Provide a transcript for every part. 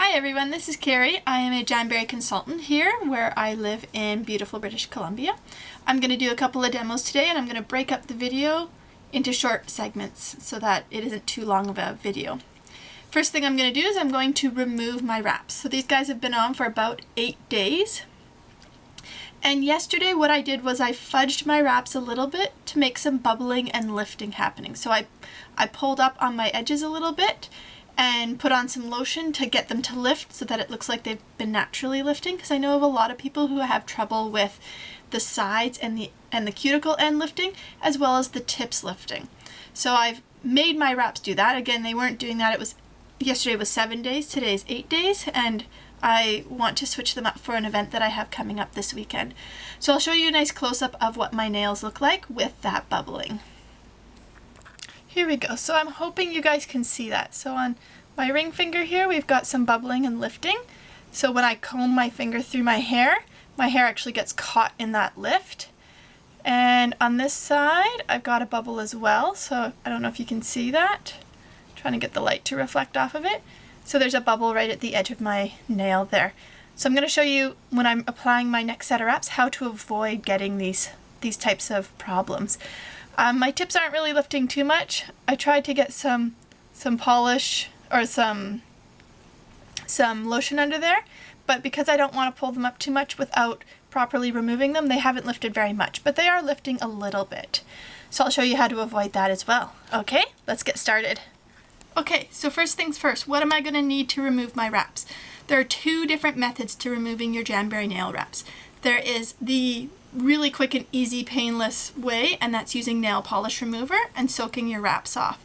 Hi everyone, this is Carrie. I am a Jamberry consultant here where I live in beautiful British Columbia. I'm going to do a couple of demos today and I'm going to break up the video into short segments so that it isn't too long of a video. First thing I'm going to do is I'm going to remove my wraps. So these guys have been on for about 8 days. And yesterday what I did was I fudged my wraps a little bit to make some bubbling and lifting happening. So I pulled up on my edges a little bit and put on some lotion to get them to lift so that it looks like they've been naturally lifting, because I know of a lot of people who have trouble with the sides and the cuticle end lifting as well as the tips lifting. So I've made my wraps do that. Again, they weren't doing that. Yesterday was 7 days, today's 8 days, and I want to switch them up for an event that I have coming up this weekend. So I'll show you a nice close-up of what my nails look like with that bubbling. Here we go. So I'm hoping you guys can see that. So on my ring finger here, we've got some bubbling and lifting. So when I comb my finger through my hair actually gets caught in that lift. And on this side, I've got a bubble as well. So I don't know if you can see that. I'm trying to get the light to reflect off of it. So there's a bubble right at the edge of my nail there. So I'm going to show you when I'm applying my next set of wraps how to avoid getting these types of problems. My tips aren't really lifting too much. I tried to get some polish or some lotion under there, but because I don't want to pull them up too much without properly removing them, they haven't lifted very much, but they are lifting a little bit. So I'll show you how to avoid that as well. Okay, let's get started. Okay, so first things first, what am I going to need to remove my wraps? There are 2 different methods to removing your Jamberry nail wraps. There is the really quick and easy painless way, and that's using nail polish remover and soaking your wraps off.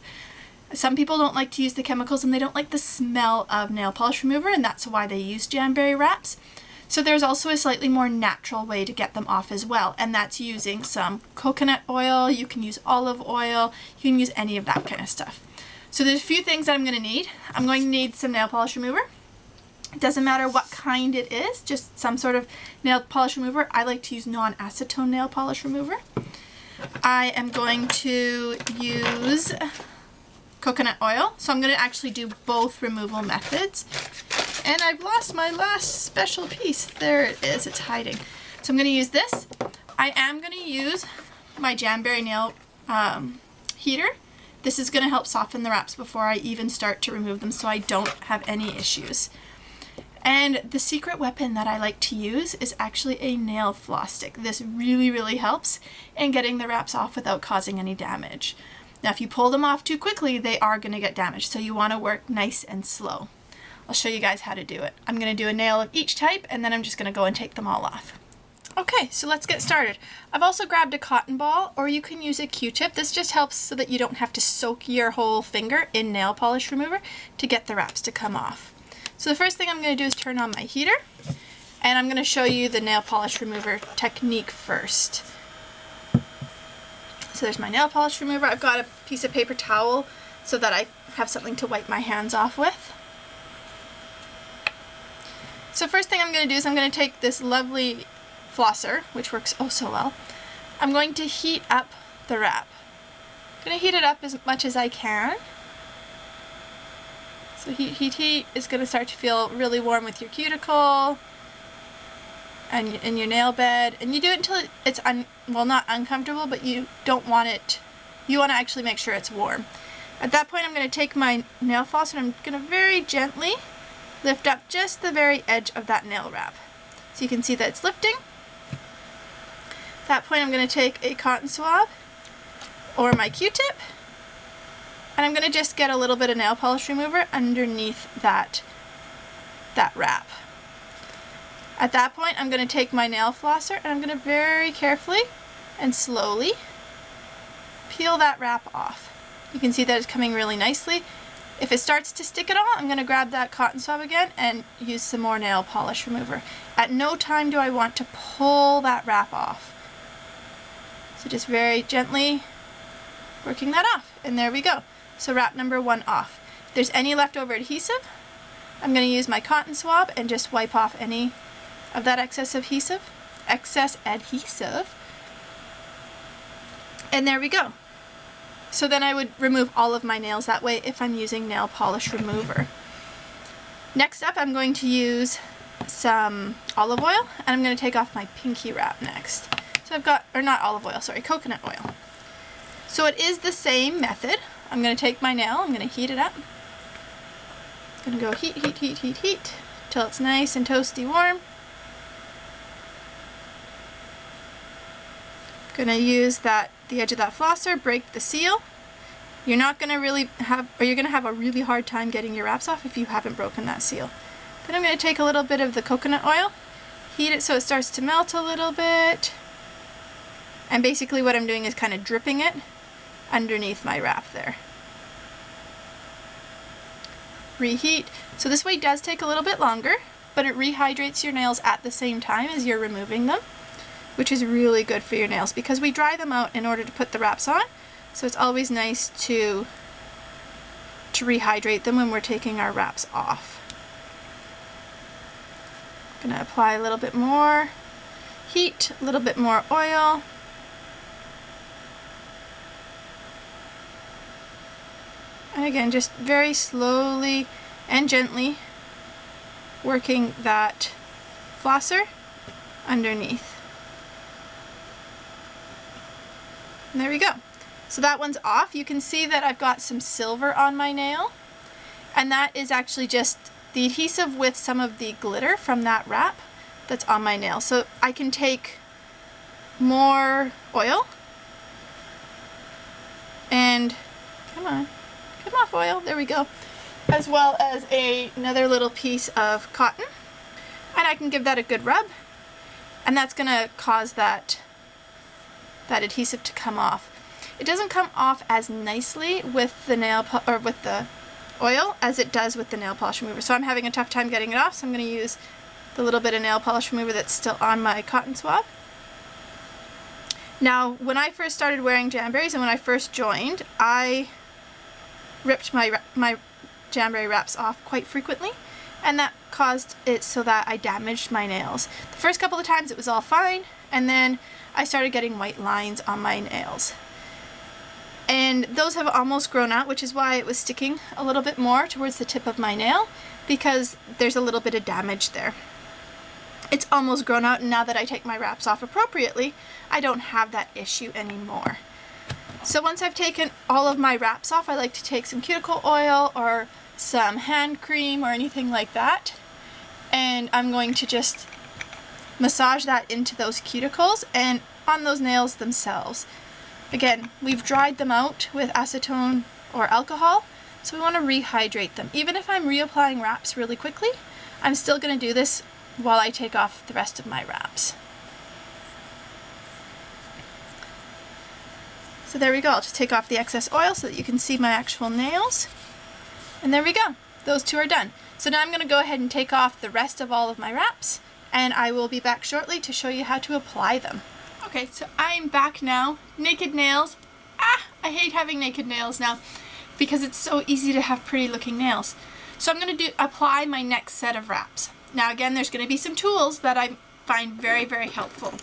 Some people don't like to use the chemicals and they don't like the smell of nail polish remover, and that's why they use Jamberry wraps. So there's also a slightly more natural way to get them off as well, and that's using some coconut oil. You can use olive oil, you can use any of that kind of stuff. So there's a few things that I'm going to need. I'm going to need some nail polish remover. It doesn't matter what kind it is, just some sort of nail polish remover. I like to use non-acetone nail polish remover. I am going to use coconut oil, so I'm going to actually do both removal methods. And I've lost my last special piece. There it is, it's hiding. So I'm going to use this. I am going to use my Jamberry nail heater. This is going to help soften the wraps before I even start to remove them so I don't have any issues. And the secret weapon that I like to use is actually a nail floss stick. This really, really helps in getting the wraps off without causing any damage. Now, if you pull them off too quickly, they are going to get damaged, so you want to work nice and slow. I'll show you guys how to do it. I'm going to do a nail of each type, and then I'm just going to go and take them all off. Okay, so let's get started. I've also grabbed a cotton ball, or you can use a Q-tip. This just helps so that you don't have to soak your whole finger in nail polish remover to get the wraps to come off. So the first thing I'm going to do is turn on my heater, and I'm going to show you the nail polish remover technique first. So there's my nail polish remover. I've got a piece of paper towel so that I have something to wipe my hands off with. So first thing I'm going to do is I'm going to take this lovely flosser, which works oh so well. I'm going to heat up the wrap. I'm going to heat it up as much as I can. So heat is going to start to feel really warm with your cuticle and in your nail bed. And you do it until it's, not uncomfortable, but you don't want it, you want to actually make sure it's warm. At that point, I'm going to take my nail floss and I'm going to very gently lift up just the very edge of that nail wrap. So you can see that it's lifting. At that point, I'm going to take a cotton swab or my Q-tip, and I'm going to just get a little bit of nail polish remover underneath that wrap. At that point, I'm going to take my nail flosser and I'm going to very carefully and slowly peel that wrap off. You can see that it's coming really nicely. If it starts to stick at all, I'm going to grab that cotton swab again and use some more nail polish remover. At no time do I want to pull that wrap off. So just very gently working that off, and there we go. So wrap number 1 off. If there's any leftover adhesive, I'm going to use my cotton swab and just wipe off any of that excess adhesive. And there we go. So then I would remove all of my nails that way if I'm using nail polish remover. Next up, I'm going to use some olive oil, and I'm going to take off my pinky wrap next. So I've got, or not olive oil, sorry, coconut oil. So it is the same method. I'm going to take my nail, I'm going to heat it up. I'm going to go heat, heat, heat, heat, heat, till it's nice and toasty warm. I'm going to use the edge of that flosser, break the seal. You're not going to really have, or you're going to have a really hard time getting your wraps off if you haven't broken that seal. Then I'm going to take a little bit of the coconut oil, heat it so it starts to melt a little bit, and basically what I'm doing is kind of dripping it underneath my wrap there. Reheat. So this way does take a little bit longer, but it rehydrates your nails at the same time as you're removing them, which is really good for your nails because we dry them out in order to put the wraps on. So it's always nice to rehydrate them when we're taking our wraps off. I'm going to apply a little bit more heat, a little bit more oil. And again, just very slowly and gently working that flosser underneath. And there we go. So that one's off. You can see that I've got some silver on my nail, and that is actually just the adhesive with some of the glitter from that wrap that's on my nail. So I can take more oil and, come off oil, there we go, as well as another little piece of cotton, and I can give that a good rub, and that's going to cause that adhesive to come off. It doesn't come off as nicely with the with the oil as it does with the nail polish remover. So I'm having a tough time getting it off, so I'm going to use the little bit of nail polish remover that's still on my cotton swab. Now, when I first started wearing Jamberries and when I first joined, I ripped my Jamberry wraps off quite frequently, and that caused it so that I damaged my nails. The first couple of times it was all fine, and then I started getting white lines on my nails. And those have almost grown out, which is why it was sticking a little bit more towards the tip of my nail, because there's a little bit of damage there. It's almost grown out, and now that I take my wraps off appropriately, I don't have that issue anymore. So once I've taken all of my wraps off, I like to take some cuticle oil or some hand cream or anything like that, and I'm going to just massage that into those cuticles and on those nails themselves. Again, we've dried them out with acetone or alcohol, so we want to rehydrate them. Even if I'm reapplying wraps really quickly, I'm still going to do this while I take off the rest of my wraps. So there we go. I'll just take off the excess oil so that you can see my actual nails. And there we go. Those two are done. So now I'm going to go ahead and take off the rest of all of my wraps, and I will be back shortly to show you how to apply them. Okay, so I'm back now. Naked nails. I hate having naked nails now because it's so easy to have pretty looking nails. So I'm going to apply my next set of wraps. Now again, there's going to be some tools that I find very, very helpful.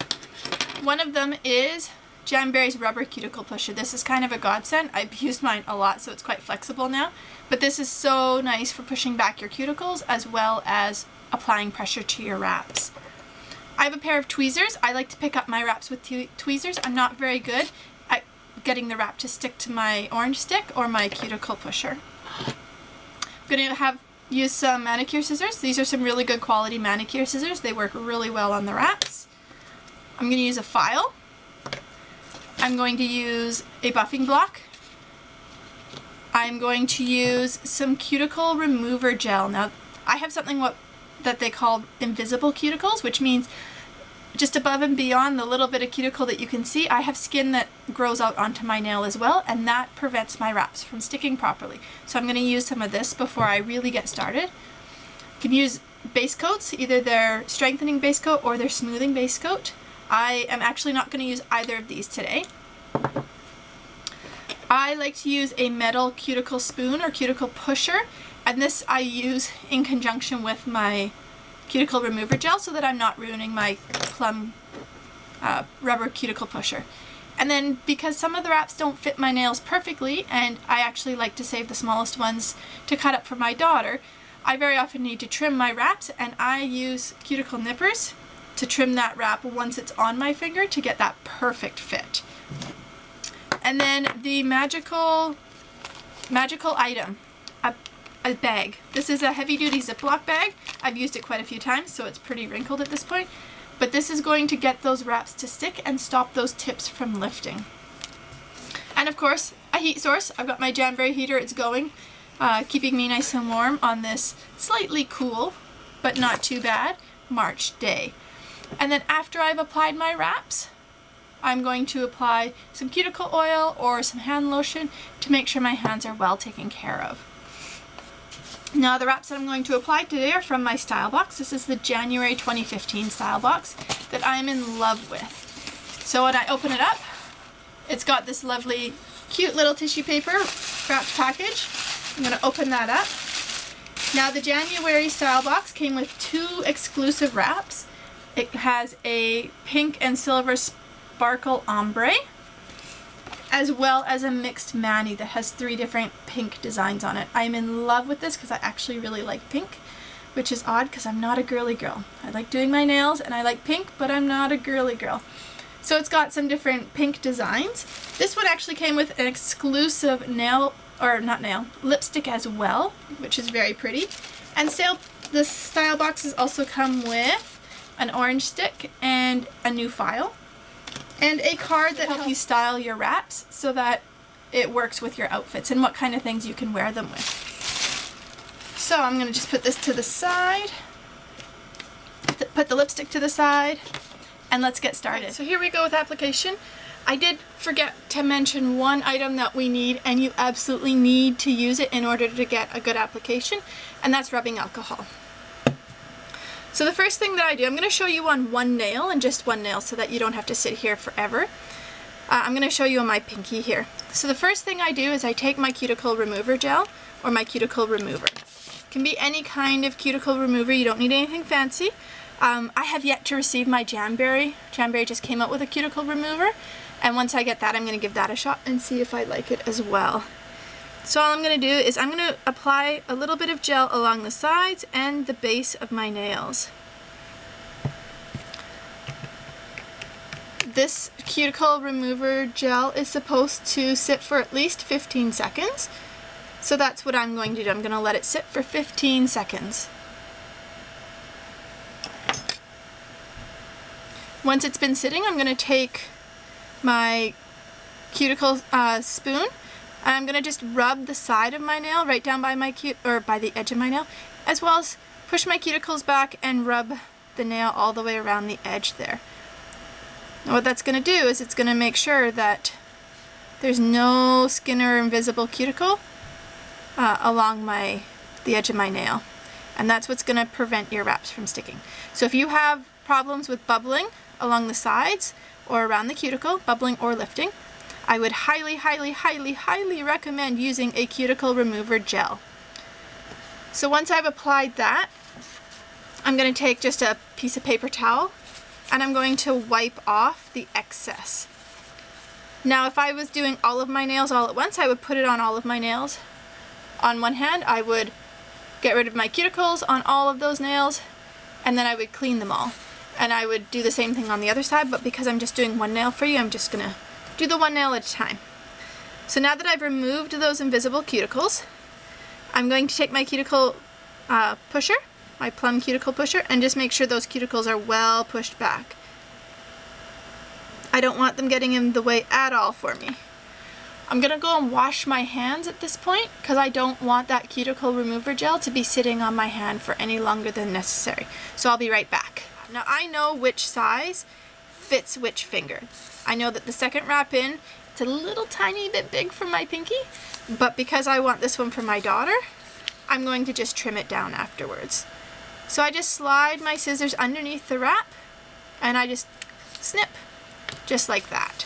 One of them is Jamberry's rubber cuticle pusher. This is kind of a godsend. I've used mine a lot, so it's quite flexible now. But this is so nice for pushing back your cuticles as well as applying pressure to your wraps. I have a pair of tweezers. I like to pick up my wraps with tweezers. I'm not very good at getting the wrap to stick to my orange stick or my cuticle pusher. I'm going to use some manicure scissors. These are some really good quality manicure scissors. They work really well on the wraps. I'm going to use a file. I'm going to use a buffing block. I'm going to use some cuticle remover gel. Now, I have something that they call invisible cuticles, which means just above and beyond the little bit of cuticle that you can see, I have skin that grows out onto my nail as well, and that prevents my wraps from sticking properly. So I'm going to use some of this before I really get started. You can use base coats, either their strengthening base coat or their smoothing base coat. I am actually not going to use either of these today. I like to use a metal cuticle spoon or cuticle pusher, and this I use in conjunction with my cuticle remover gel so that I'm not ruining my plum rubber cuticle pusher. And then because some of the wraps don't fit my nails perfectly, and I actually like to save the smallest ones to cut up for my daughter, I very often need to trim my wraps, and I use cuticle nippers to trim that wrap once it's on my finger to get that perfect fit. And then the magical item, a bag. This is a heavy-duty Ziploc bag. I've used it quite a few times, so it's pretty wrinkled at this point. But this is going to get those wraps to stick and stop those tips from lifting. And of course, a heat source. I've got my Jamberry heater. It's going, keeping me nice and warm on this slightly cool, but not too bad, March day. And then after I've applied my wraps, I'm going to apply some cuticle oil or some hand lotion to make sure my hands are well taken care of. Now the wraps that I'm going to apply today are from my style box. This is the January 2015 style box that I'm in love with. So when I open it up, it's got this lovely, cute little tissue paper wrapped package. I'm going to open that up. Now the January style box came with 2 exclusive wraps. It has a pink and silver sparkle ombre, as well as a mixed mani that has 3 different pink designs on it. I'm in love with this because I actually really like pink, which is odd because I'm not a girly girl. I like doing my nails and I like pink, but I'm not a girly girl. So it's got some different pink designs. This one actually came with an exclusive lipstick as well, which is very pretty. And the style boxes also come with an orange stick and a new file, and a card that helps you style your wraps so that it works with your outfits and what kind of things you can wear them with. So I'm going to just put this to the side, put the lipstick to the side, and let's get started. Okay, so here we go with application. I did forget to mention one item that we need, and you absolutely need to use it in order to get a good application, and that's rubbing alcohol. So the first thing that I do, I'm going to show you on one nail and just one nail so that you don't have to sit here forever. I'm going to show you on my pinky here. So the first thing I do is I take my cuticle remover gel or my cuticle remover. It can be any kind of cuticle remover, you don't need anything fancy. I have yet to receive my Jamberry. Jamberry just came out with a cuticle remover, and once I get that I'm going to give that a shot and see if I like it as well. So all I'm going to do is I'm going to apply a little bit of gel along the sides and the base of my nails. This cuticle remover gel is supposed to sit for at least 15 seconds. So that's what I'm going to do. I'm going to let it sit for 15 seconds. Once it's been sitting, I'm going to take my cuticle spoon, and I'm going to just rub the side of my nail right down by my by the edge of my nail, as well as push my cuticles back and rub the nail all the way around the edge there. Now what that's going to do is it's going to make sure that there's no skin or invisible cuticle along the edge of my nail, and that's what's going to prevent your wraps from sticking. So if you have problems with bubbling along the sides or around the cuticle, bubbling or lifting, I would highly, highly, highly, highly recommend using a cuticle remover gel. So once I've applied that, I'm going to take just a piece of paper towel and I'm going to wipe off the excess. Now if I was doing all of my nails all at once, I would put it on all of my nails. On one hand, I would get rid of my cuticles on all of those nails, and then I would clean them all. And I would do the same thing on the other side, but because I'm just doing one nail for you, I'm just going to do the one nail at a time. So now that I've removed those invisible cuticles, I'm going to take my cuticle pusher, my plum cuticle pusher, and just make sure those cuticles are well pushed back. I don't want them getting in the way at all for me. I'm going to go and wash my hands at this point because I don't want that cuticle remover gel to be sitting on my hand for any longer than necessary. So I'll be right back. Now I know which size fits which finger. I know that the second wrap in, it's a little tiny bit big for my pinky, but because I want this one for my daughter, I'm going to just trim it down afterwards. So I just slide my scissors underneath the wrap and I just snip, just like that.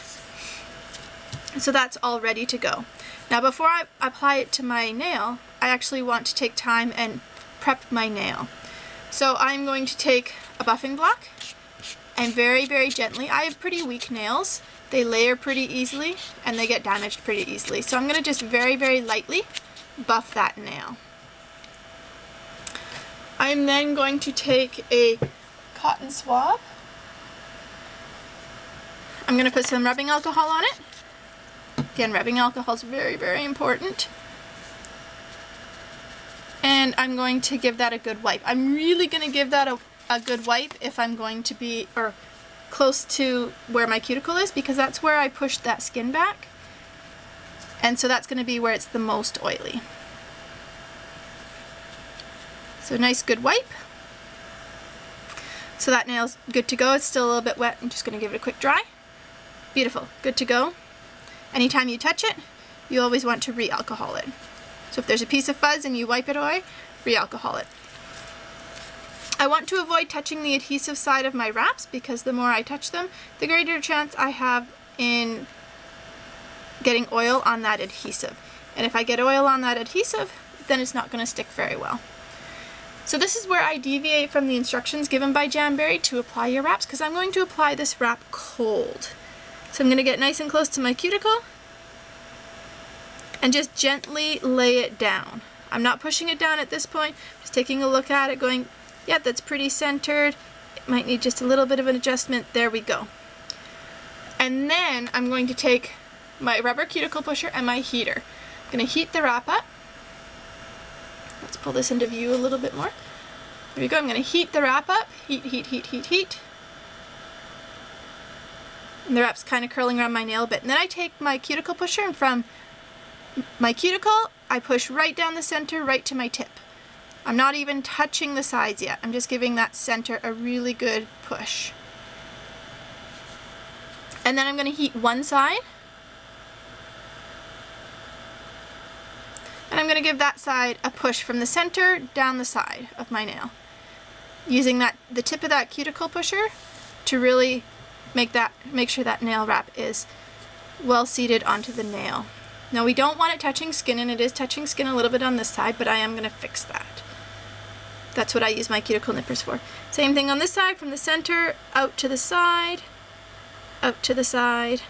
So that's all ready to go. Now before I apply it to my nail, I actually want to take time and prep my nail. So I'm going to take a buffing block and very, very gently, I have pretty weak nails, they layer pretty easily and they get damaged pretty easily. So I'm going to just very, very lightly buff that nail. I'm then going to take a cotton swab. I'm going to put some rubbing alcohol on it. Again, rubbing alcohol is very, very important. And I'm going to give that a good wipe. I'm really going to give that a good wipe if I'm going to be close to where my cuticle is, because that's where I pushed that skin back. And so that's going to be where it's the most oily. So nice good wipe. So that nail's good to go. It's still a little bit wet. I'm just going to give it a quick dry. Beautiful. Good to go. Anytime you touch it, you always want to re-alcohol it. So if there's a piece of fuzz and you wipe it away, re-alcohol it. I want to avoid touching the adhesive side of my wraps, because the more I touch them, the greater chance I have in getting oil on that adhesive. And if I get oil on that adhesive, then it's not going to stick very well. So this is where I deviate from the instructions given by Jamberry to apply your wraps, because I'm going to apply this wrap cold. So I'm going to get nice and close to my cuticle and just gently lay it down. I'm not pushing it down at this point, just taking a look at it going, yeah, that's pretty centered. It might need just a little bit of an adjustment. There we go. And then I'm going to take my rubber cuticle pusher and my heater. I'm going to heat the wrap up. Let's pull this into view a little bit more. There we go. I'm going to heat the wrap up. Heat, heat, heat, heat, heat. And the wrap's kind of curling around my nail a bit. And then I take my cuticle pusher, and from my cuticle, I push right down the center, right to my tip. I'm not even touching the sides yet. I'm just giving that center a really good push. And then I'm going to heat one side. And I'm going to give that side a push from the center down the side of my nail. Using the tip of that cuticle pusher to really make sure that nail wrap is well seated onto the nail. Now we don't want it touching skin, and it is touching skin a little bit on this side, but I am going to fix that. That's what I use my cuticle nippers for. Same thing on this side, from the center out to the side, out to the side.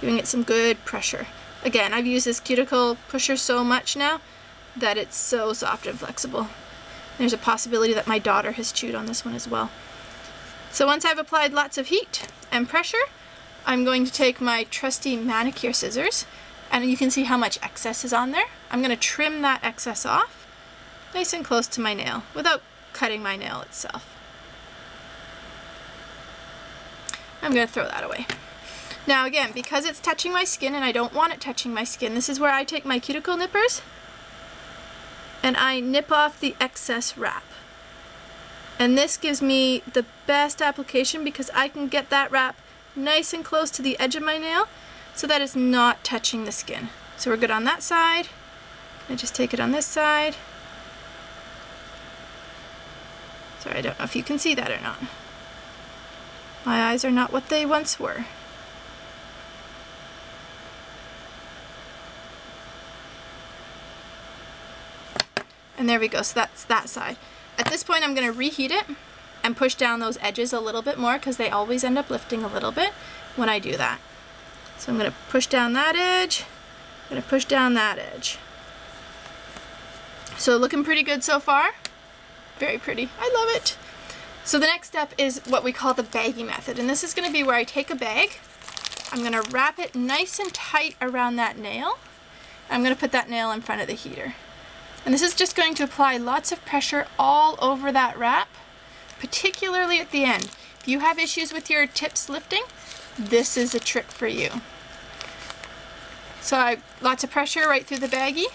Giving it some good pressure. Again, I've used this cuticle pusher so much now that it's so soft and flexible. There's a possibility that my daughter has chewed on this one as well. So once I've applied lots of heat and pressure, I'm going to take my trusty manicure scissors, and you can see how much excess is on there. I'm going to trim that excess off nice and close to my nail without cutting my nail itself. I'm going to throw that away. Now again, because it's touching my skin and I don't want it touching my skin, this is where I take my cuticle nippers and I nip off the excess wrap. And this gives me the best application because I can get that wrap nice and close to the edge of my nail so that it's not touching the skin. So we're good on that side. I just take it on this side. Sorry, I don't know if you can see that or not. My eyes are not what they once were. And there we go, so that's that side. At this point I'm going to reheat it and push down those edges a little bit more because they always end up lifting a little bit when I do that. So I'm going to push down that edge, I'm going to push down that edge. So looking pretty good so far. Very pretty, I love it. So the next step is what we call the baggy method, and this is going to be where I take a bag, I'm going to wrap it nice and tight around that nail, and I'm going to put that nail in front of the heater. And this is just going to apply lots of pressure all over that wrap, particularly at the end. If you have issues with your tips lifting, this is a trick for you. So lots of pressure right through the baggie.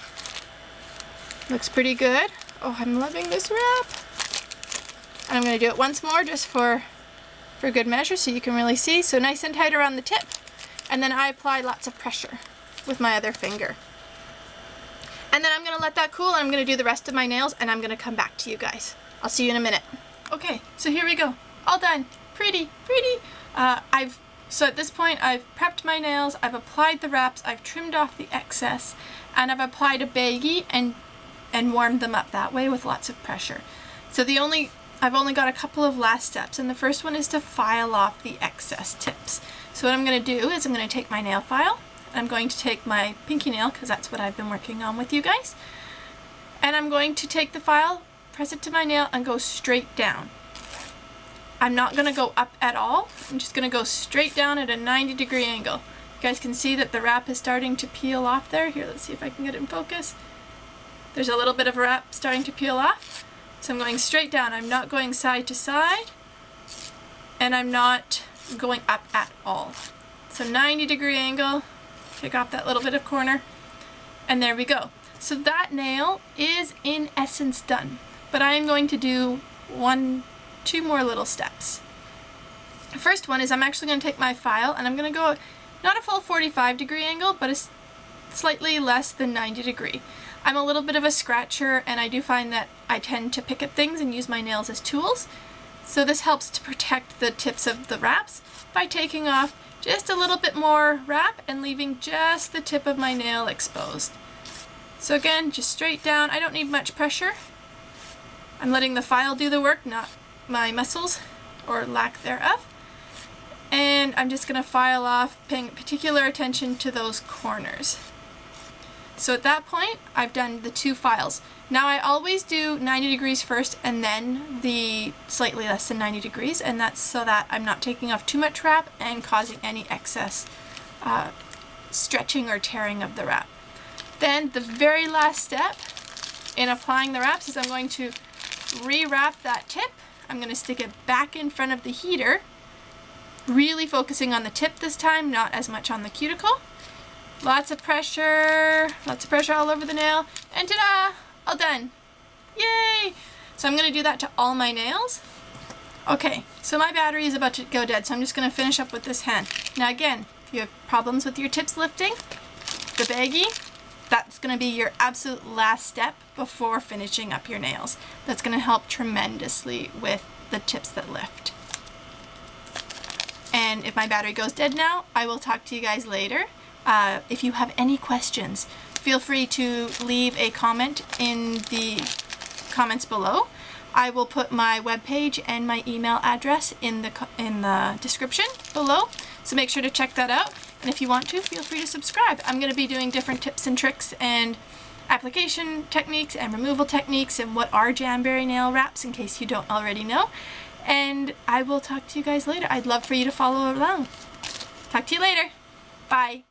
Looks pretty good. Oh, I'm loving this wrap. And I'm going to do it once more just for good measure so you can really see. So nice and tight around the tip. And then I apply lots of pressure with my other finger. And then I'm going to let that cool and I'm going to do the rest of my nails and I'm going to come back to you guys. I'll see you in a minute. Okay, so here we go. All done. Pretty, pretty. So at this point I've prepped my nails, I've applied the wraps, I've trimmed off the excess, and I've applied a baggie and warmed them up that way with lots of pressure. So I've only got a couple of last steps, and the first one is to file off the excess tips. So what I'm going to do is I'm going to take my nail file, I'm going to take my pinky nail, because that's what I've been working on with you guys. And I'm going to take the file, press it to my nail, and go straight down. I'm not going to go up at all. I'm just going to go straight down at a 90-degree angle. You guys can see that the wrap is starting to peel off there. Here, let's see if I can get it in focus. There's a little bit of wrap starting to peel off. So I'm going straight down. I'm not going side to side, and I'm not going up at all. So 90-degree angle, pick off that little bit of corner, and there we go. So that nail is in essence done, but I am going to do two more little steps. The first one is I'm actually going to take my file and I'm going to go not a full 45-degree angle, but a slightly less than 90-degree. I'm a little bit of a scratcher, and I do find that I tend to pick at things and use my nails as tools. So this helps to protect the tips of the wraps by taking off just a little bit more wrap and leaving just the tip of my nail exposed. So again, just straight down. I don't need much pressure. I'm letting the file do the work, not my muscles or lack thereof. And I'm just going to file off, paying particular attention to those corners. So at that point, I've done the 2 files. Now I always do 90 degrees first and then the slightly less than 90 degrees, and that's so that I'm not taking off too much wrap and causing any excess stretching or tearing of the wrap. Then the very last step in applying the wraps is I'm going to re-wrap that tip. I'm going to stick it back in front of the heater, really focusing on the tip this time, not as much on the cuticle. Lots of pressure all over the nail, and ta-da! All done. Yay! So I'm going to do that to all my nails. Okay, so my battery is about to go dead, so I'm just going to finish up with this hand. Now again, if you have problems with your tips lifting, the baggie, that's going to be your absolute last step before finishing up your nails. That's going to help tremendously with the tips that lift. And if my battery goes dead now, I will talk to you guys later. If you have any questions, feel free to leave a comment in the comments below. I will put my webpage and my email address in the description below, so make sure to check that out. And if you want to, feel free to subscribe. I'm going to be doing different tips and tricks and application techniques and removal techniques and what are Jamberry nail wraps, in case you don't already know. And I will talk to you guys later. I'd love for you to follow along. Talk to you later. Bye.